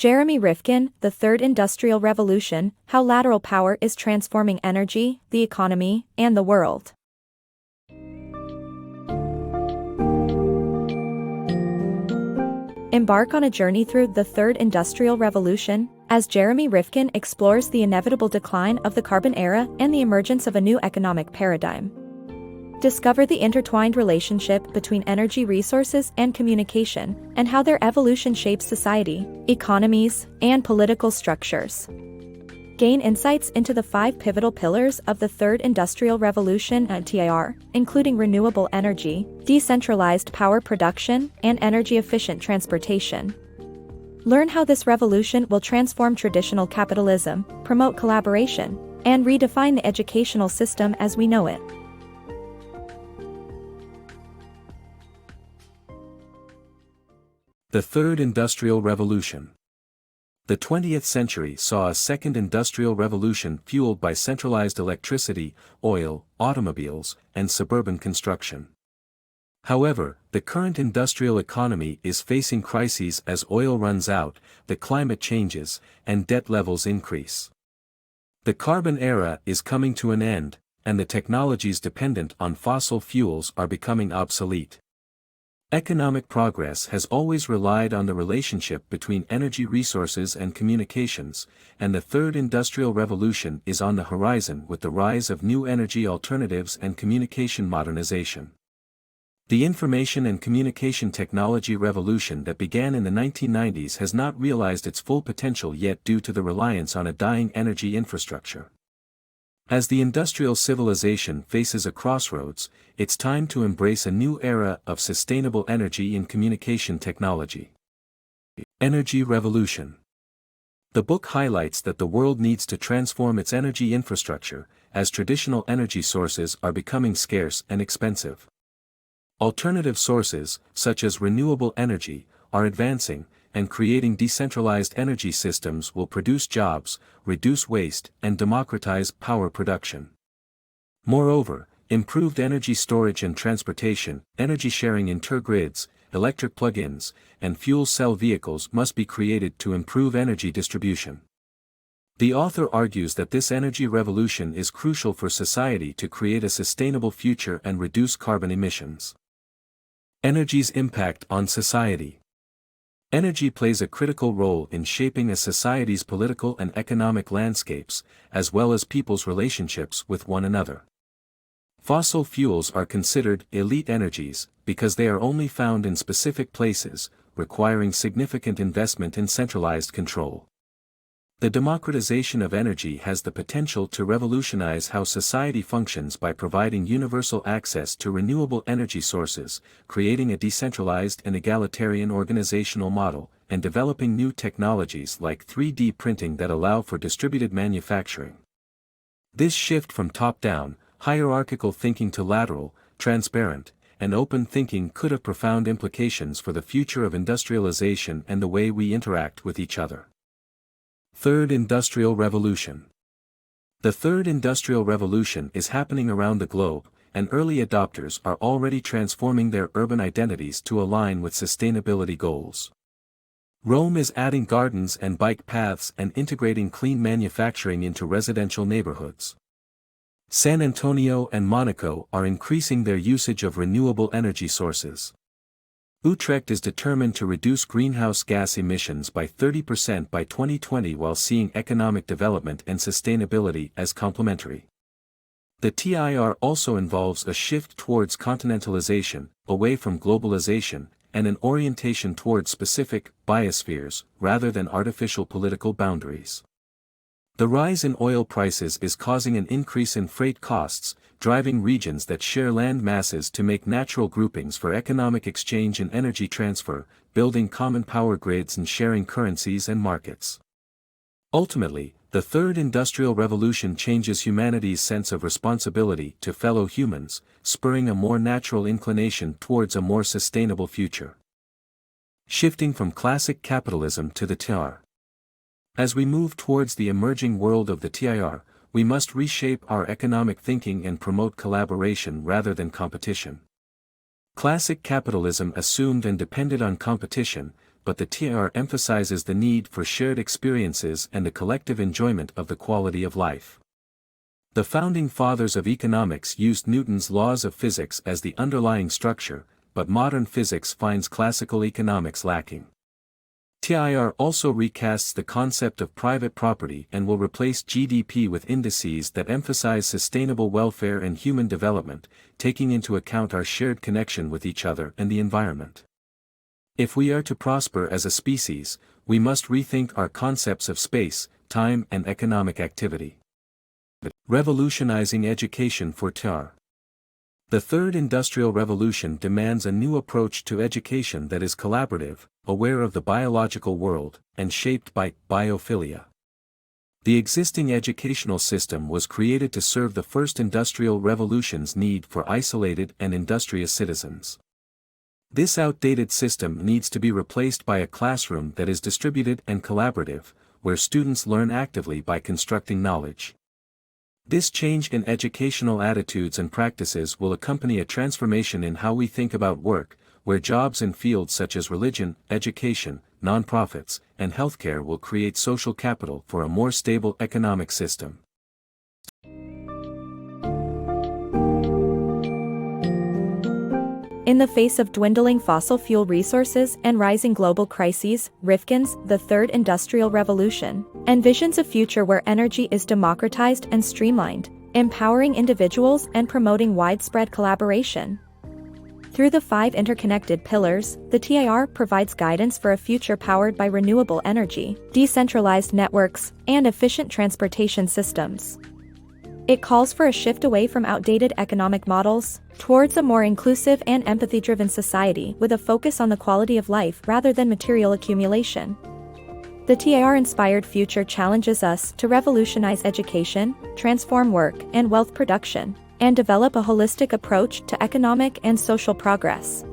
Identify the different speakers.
Speaker 1: Jeremy Rifkin, The Third Industrial Revolution, How Lateral Power is Transforming Energy, the Economy, and the World. Embark on a journey through the Third Industrial Revolution, as Jeremy Rifkin explores the inevitable decline of the carbon era and the emergence of a new economic paradigm. Discover the intertwined relationship between energy resources and communication, and how their evolution shapes society, economies, and political structures. Gain insights into the 5 pivotal pillars of the Third Industrial Revolution (TIR), including renewable energy, decentralized power production, and energy-efficient transportation. Learn how this revolution will transform traditional capitalism, promote collaboration, and redefine the educational system as we know it.
Speaker 2: The Third Industrial Revolution. The 20th century saw a second industrial revolution fueled by centralized electricity, oil, automobiles, and suburban construction. However, the current industrial economy is facing crises as oil runs out, the climate changes, and debt levels increase. The carbon era is coming to an end, and the technologies dependent on fossil fuels are becoming obsolete. Economic progress has always relied on the relationship between energy resources and communications, and the Third Industrial Revolution is on the horizon with the rise of new energy alternatives and communication modernization. The information and communication technology revolution that began in the 1990s has not realized its full potential yet due to the reliance on a dying energy infrastructure. As the industrial civilization faces a crossroads, it's time to embrace a new era of sustainable energy in communication technology. Energy Revolution. The book highlights that the world needs to transform its energy infrastructure, as traditional energy sources are becoming scarce and expensive. Alternative sources, such as renewable energy, are advancing, and creating decentralized energy systems will produce jobs, reduce waste, and democratize power production. Moreover, improved energy storage and transportation, energy sharing intergrids, electric plug-ins, and fuel cell vehicles must be created to improve energy distribution. The author argues that this energy revolution is crucial for society to create a sustainable future and reduce carbon emissions. Energy's impact on society. Energy plays a critical role in shaping a society's political and economic landscapes, as well as people's relationships with one another. Fossil fuels are considered elite energies because they are only found in specific places, requiring significant investment in centralized control. The democratization of energy has the potential to revolutionize how society functions by providing universal access to renewable energy sources, creating a decentralized and egalitarian organizational model, and developing new technologies like 3D printing that allow for distributed manufacturing. This shift from top-down, hierarchical thinking to lateral, transparent, and open thinking could have profound implications for the future of industrialization and the way we interact with each other. Third Industrial Revolution. The Third Industrial Revolution is happening around the globe, and early adopters are already transforming their urban identities to align with sustainability goals. Rome is adding gardens and bike paths and integrating clean manufacturing into residential neighborhoods. San Antonio and Monaco are increasing their usage of renewable energy sources. Utrecht is determined to reduce greenhouse gas emissions by 30% by 2020 while seeing economic development and sustainability as complementary. The TIR also involves a shift towards continentalization, away from globalization, and an orientation towards specific biospheres rather than artificial political boundaries. The rise in oil prices is causing an increase in freight costs, driving regions that share land masses to make natural groupings for economic exchange and energy transfer, building common power grids and sharing currencies and markets. Ultimately, the Third Industrial Revolution changes humanity's sense of responsibility to fellow humans, spurring a more natural inclination towards a more sustainable future. Shifting from classic capitalism to the TIR. As we move towards the emerging world of the TIR, we must reshape our economic thinking and promote collaboration rather than competition. Classic capitalism assumed and depended on competition, but the TIR emphasizes the need for shared experiences and the collective enjoyment of the quality of life. The founding fathers of economics used Newton's laws of physics as the underlying structure, but modern physics finds classical economics lacking. TIR also recasts the concept of private property and will replace GDP with indices that emphasize sustainable welfare and human development, taking into account our shared connection with each other and the environment. If we are to prosper as a species, we must rethink our concepts of space, time, and economic activity. Revolutionizing Education for TIR. The Third Industrial Revolution demands a new approach to education that is collaborative, aware of the biological world, and shaped by biophilia. The existing educational system was created to serve the First Industrial Revolution's need for isolated and industrious citizens. This outdated system needs to be replaced by a classroom that is distributed and collaborative, where students learn actively by constructing knowledge. This change in educational attitudes and practices will accompany a transformation in how we think about work, where jobs in fields such as religion, education, nonprofits, and healthcare will create social capital for a more stable economic system.
Speaker 1: In the face of dwindling fossil fuel resources and rising global crises, Rifkin's The Third Industrial Revolution envisions a future where energy is democratized and streamlined, empowering individuals and promoting widespread collaboration. Through the 5 interconnected pillars, the TIR provides guidance for a future powered by renewable energy, decentralized networks, and efficient transportation systems. It calls for a shift away from outdated economic models, towards a more inclusive and empathy-driven society with a focus on the quality of life rather than material accumulation. The TIR-inspired future challenges us to revolutionize education, transform work and wealth production, and develop a holistic approach to economic and social progress.